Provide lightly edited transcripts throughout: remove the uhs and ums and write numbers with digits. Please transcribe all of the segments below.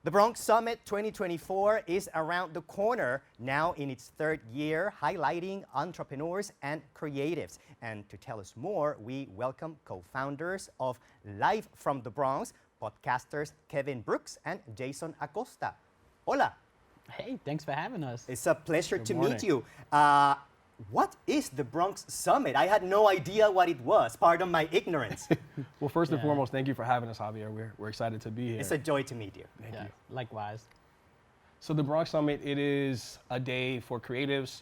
The Bronx Summit 2024 is around the corner, now in its third year, highlighting entrepreneurs and creatives. And to tell us more, we welcome co-founders of Live from the Bronx, podcasters Kevin Brooks and Jason Acosta. Hola. Hey, thanks for having us. It's a pleasure to morning. meet you. What is the Bronx Summit? I had no idea what it was. Pardon my ignorance. Well, first and foremost, thank you for having us, Javier. We're excited to be here. It's a joy to meet you. Thank you. Likewise. So the Bronx Summit, it is a day for creatives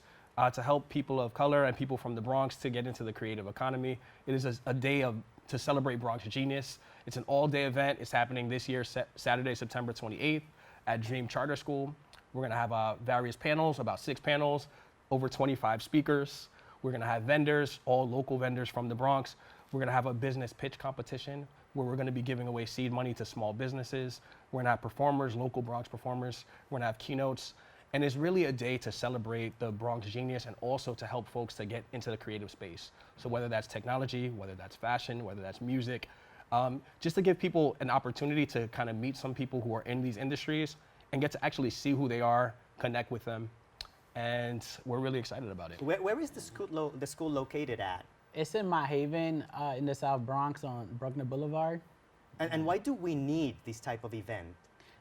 to help people of color and people from the Bronx to get into the creative economy. It is a day to celebrate Bronx genius. It's an all-day event. It's happening this year, Saturday, September 28th at Dream Charter School. We're going to have various panels, about 6 panels, over 25 speakers. We're going to have vendors, all local vendors from the Bronx. We're going to have a business pitch competition where we're going to be giving away seed money to small businesses. We're going to have performers, local Bronx performers. We're going to have keynotes. And it's really a day to celebrate the Bronx genius and also to help folks to get into the creative space. So whether that's technology, whether that's fashion, whether that's music, just to give people an opportunity to kind of meet some people who are in these industries and get to actually see who they are, connect with them. And we're really excited about it. Where is the school located at? It's in Mott Haven, in the South Bronx on Bruckner Boulevard. And why do we need this type of event?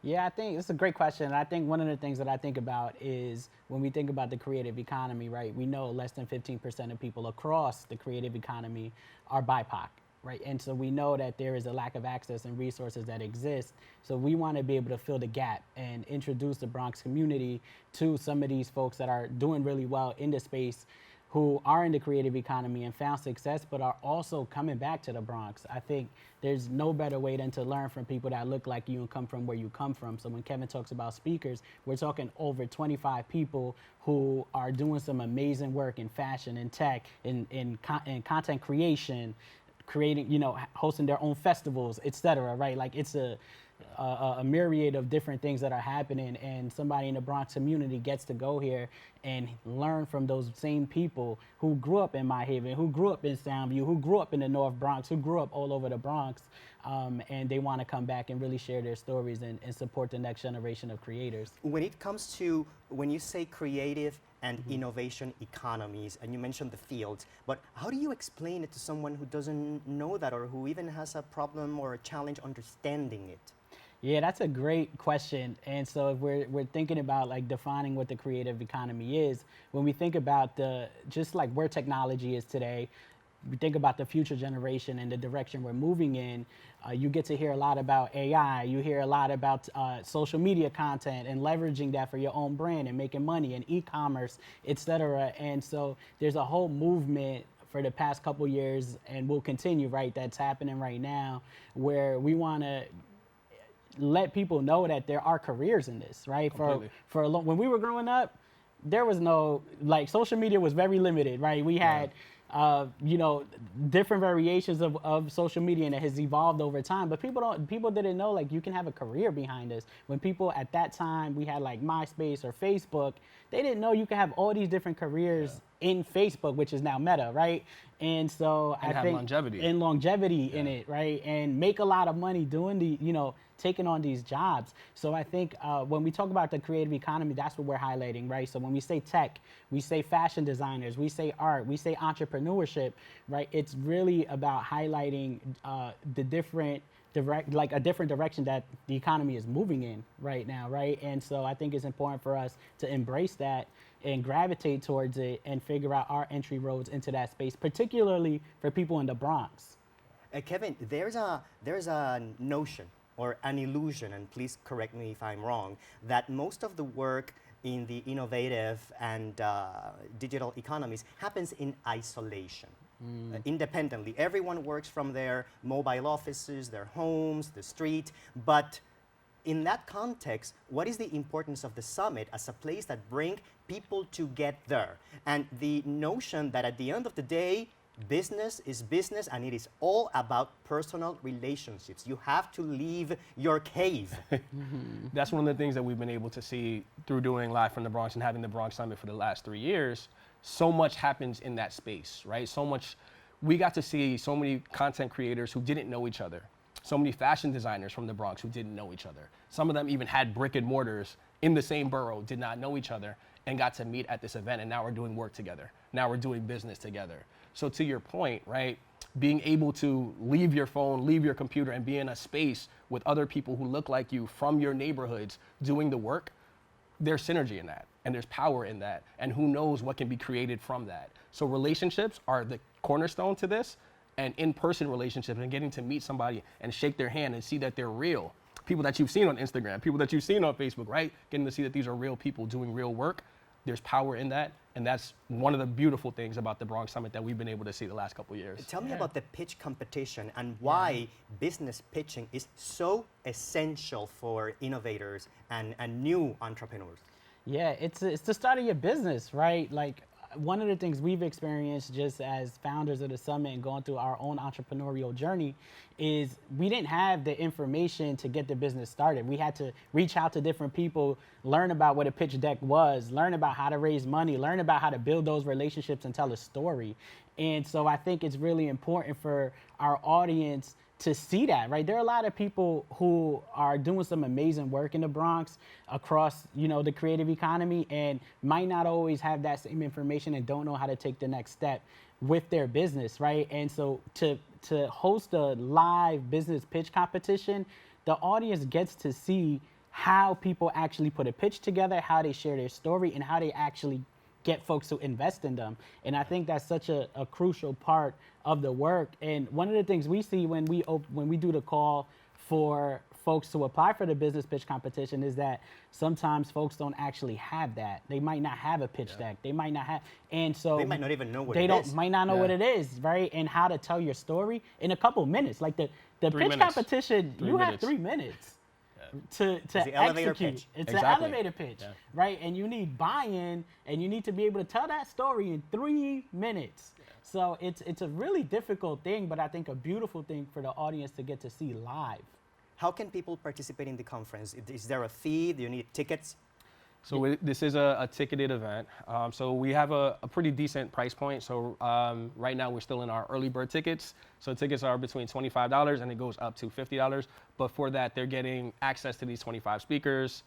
Yeah, I think it's a great question. I think one of the things that I think about is when we think about the creative economy, right? We know less than 15% of people across the creative economy are BIPOC. Right, and so we know that there is a lack of access and resources that exist. So we want to be able to fill the gap and introduce the Bronx community to some of these folks that are doing really well in the space, who are in the creative economy and found success, but are also coming back to the Bronx. I think there's no better way than to learn from people that look like you and come from where you come from. So when Kevin talks about speakers, we're talking over 25 people who are doing some amazing work in fashion and tech, in content creation, creating, hosting their own festivals, et cetera, right? Like it's a myriad of different things that are happening, and somebody in the Bronx community gets to go here and learn from those same people who grew up in Mott Haven, who grew up in Soundview, who grew up in the North Bronx, who grew up all over the Bronx, and they want to come back and really share their stories and support the next generation of creators. When it comes to, when you say creative and innovation economies, and you mentioned the fields, but how do you explain it to someone who doesn't know that or who even has a problem or a challenge understanding it? Yeah, that's a great question. And so if we're thinking about like defining what the creative economy is, when we think about just like where technology is today, we think about the future generation and the direction we're moving in, you get to hear a lot about AI, you hear a lot about social media content and leveraging that for your own brand and making money and e-commerce, et cetera. And so there's a whole movement for the past couple years, and will continue, right, that's happening right now, where we want to let people know that there are careers in this, right? Completely. For a long, when we were growing up, there was no, like, social media was very limited, right? We had different variations of social media, and it has evolved over time, but people didn't know, like, you can have a career behind this. When people at that time, we had like MySpace or Facebook, they didn't know you could have all these different careers in Facebook, which is now Meta, right? And so I think longevity in it, right? And make a lot of money doing taking on these jobs. So I think when we talk about the creative economy, that's what we're highlighting, right? So when we say tech, we say fashion designers, we say art, we say entrepreneurship, right? It's really about highlighting the different a different direction that the economy is moving in right now, right? And so I think it's important for us to embrace that and gravitate towards it and figure out our entry roads into that space, particularly for people in the Bronx. Kevin, there's a notion or an illusion, and please correct me if I'm wrong, that most of the work in the innovative and digital economies happens in isolation. Independently. Everyone works from their mobile offices, their homes, the street, but in that context, what is the importance of the summit as a place that brings people together? And the notion that at the end of the day, business is business, and it is all about personal relationships. You have to leave your cave. That's one of the things that we've been able to see through doing Live from the Bronx and having the Bronx Summit for the last 3 years. So much happens in that space, right? So much, we got to see so many content creators who didn't know each other. So many fashion designers from the Bronx who didn't know each other. Some of them even had brick and mortars in the same borough, did not know each other, and got to meet at this event, and now we're doing work together. Now we're doing business together. So to your point, right, being able to leave your phone, leave your computer, and be in a space with other people who look like you from your neighborhoods doing the work, there's synergy in that, and there's power in that, and who knows what can be created from that. So relationships are the cornerstone to this, and in-person relationships, and getting to meet somebody and shake their hand and see that they're real. People that you've seen on Instagram, people that you've seen on Facebook, right? Getting to see that these are real people doing real work. There's power in that, and that's one of the beautiful things about the Bronx Summit that we've been able to see the last couple of years. Tell me about the pitch competition and why business pitching is so essential for innovators and new entrepreneurs. Yeah, it's the start of your business, right? Like, one of the things we've experienced just as founders of the summit and going through our own entrepreneurial journey is we didn't have the information to get the business started. We had to reach out to different people, learn about what a pitch deck was, learn about how to raise money, learn about how to build those relationships and tell a story. And so I think it's really important for our audience to see that, right? There are a lot of people who are doing some amazing work in the Bronx across, the creative economy, and might not always have that same information and don't know how to take the next step with their business, right? And so to host a live business pitch competition, the audience gets to see how people actually put a pitch together, how they share their story, and how they actually get folks to invest in them. And I think that's such a crucial part of the work. And one of the things we see when we do the call for folks to apply for the business pitch competition is that sometimes folks don't actually have that. They might not have a pitch deck. They might not have, and so They might not even know what they it don't is. might not know what it is, right? And how to tell your story in a couple minutes. Like the pitch minutes. competition, 3 you have minutes. 3 minutes to the elevator execute. pitch. It's Exactly. an elevator pitch, right? And you need buy-in, and you need to be able to tell that story in 3 minutes. So it's a really difficult thing, but I think a beautiful thing for the audience to get to see live. How can people participate in the conference? Is there a fee? Do you need tickets? So this is a ticketed event. So we have a pretty decent price point. So right now we're still in our early bird tickets. So tickets are between $25 and it goes up to $50. But for that, they're getting access to these 25 speakers,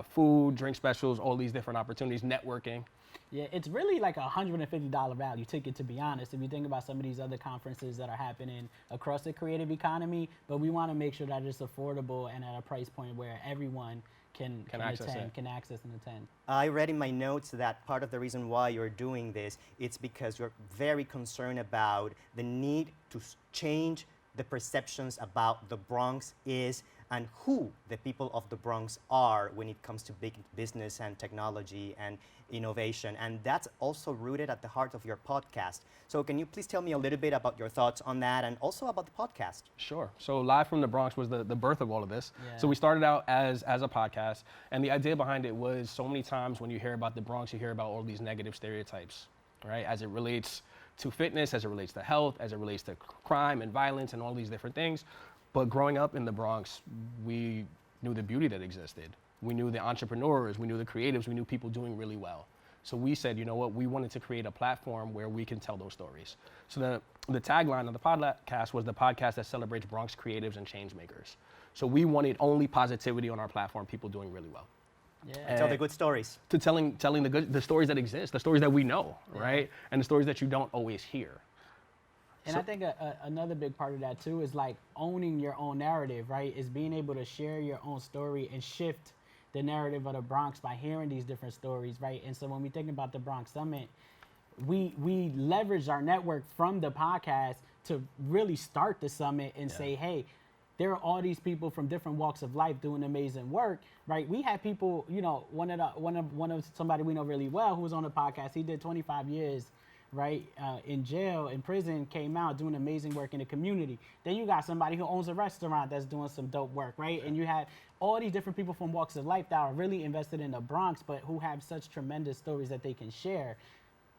food, drink specials, all these different opportunities, networking. Yeah, it's really like a $150 value ticket, to be honest, if you think about some of these other conferences that are happening across the creative economy. But we want to make sure that it's affordable and at a price point where everyone can access attend, it. can access and attend. I read in my notes that part of the reason why you're doing this, it's because you're very concerned about the need to change the perceptions about the Bronx is and who the people of the Bronx are when it comes to big business and technology and innovation. And that's also rooted at the heart of your podcast. So can you please tell me a little bit about your thoughts on that and also about the podcast? Sure. So Live from the Bronx was the birth of all of this. Yeah. So we started out as a podcast, and the idea behind it was so many times when you hear about the Bronx, you hear about all these negative stereotypes, right? As it relates to fitness, as it relates to health, as it relates to crime and violence and all these different things. But growing up in the Bronx, we knew the beauty that existed. We knew the entrepreneurs, we knew the creatives, we knew people doing really well. So we said, you know what, we wanted to create a platform where we can tell those stories. So the tagline of the podcast was the podcast that celebrates Bronx creatives and change makers. So we wanted only positivity on our platform, people doing really well. Yeah. Tell the good stories. To telling the stories that exist, the stories that we know, right? And the stories that you don't always hear. And I think another big part of that too is like owning your own narrative, right? Is being able to share your own story and shift the narrative of the Bronx by hearing these different stories, right? And so when we think about the Bronx Summit, we leverage our network from the podcast to really start the summit and say, hey, there are all these people from different walks of life doing amazing work, right? We had people, one of somebody we know really well who was on the podcast. He did 25 years, right, in jail, in prison, came out doing amazing work in the community. Then you got somebody who owns a restaurant that's doing some dope work, right? And you have all these different people from walks of life that are really invested in the Bronx, but who have such tremendous stories that they can share.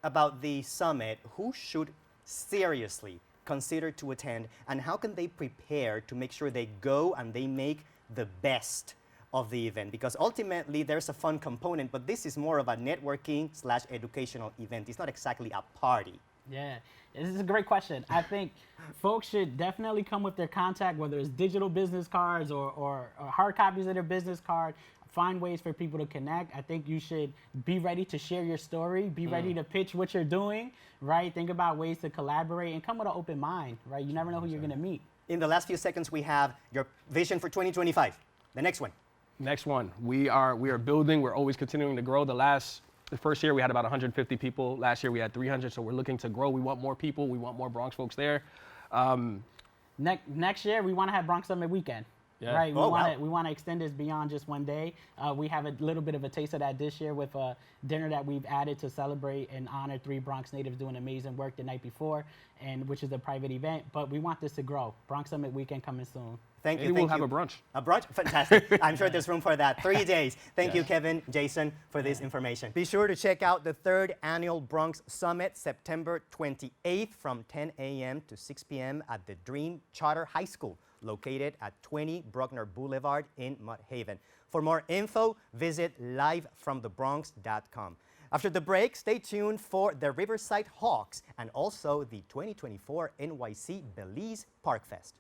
About the summit, who should seriously consider to attend, and how can they prepare to make sure they go and they make the best of the event? Because ultimately there's a fun component, but this is more of a networking / educational event. It's not exactly a party. Yeah, this is a great question. I think folks should definitely come with their contact, whether it's digital business cards or hard copies of their business card. Find ways for people to connect. I think you should be ready to share your story, be ready to pitch what you're doing, right? Think about ways to collaborate and come with an open mind, right? You never know who you're going to meet. In the last few seconds, we have your vision for 2025. The next one. Next one, we are building. We're always continuing to grow. The first year we had about 150 people. Last year we had 300. So we're looking to grow. We want more people. We want more Bronx folks there. Next year, we want to have Bronx Summit weekend. Yeah. Right, Wow. we want to extend this beyond just one day. We have a little bit of a taste of that this year with a dinner that we've added to celebrate and honor 3 Bronx natives doing amazing work the night before, and which is a private event. But we want this to grow. Bronx Summit weekend coming soon. Thank you. Maybe Thank we'll you. have a brunch. A brunch? Fantastic. I'm sure there's room for that. 3 days. Thank you, Yes. Kevin, Jason, for this information. Be sure to check out the 3rd Annual Bronx Summit, September 28th from 10 a.m. to 6 p.m. at the Dream Charter High School, located at 20 Bruckner Boulevard in Mud Haven. For more info, visit livefromthebronx.com. After the break, stay tuned for the Riverside Hawks and also the 2024 NYC Belize Park Fest.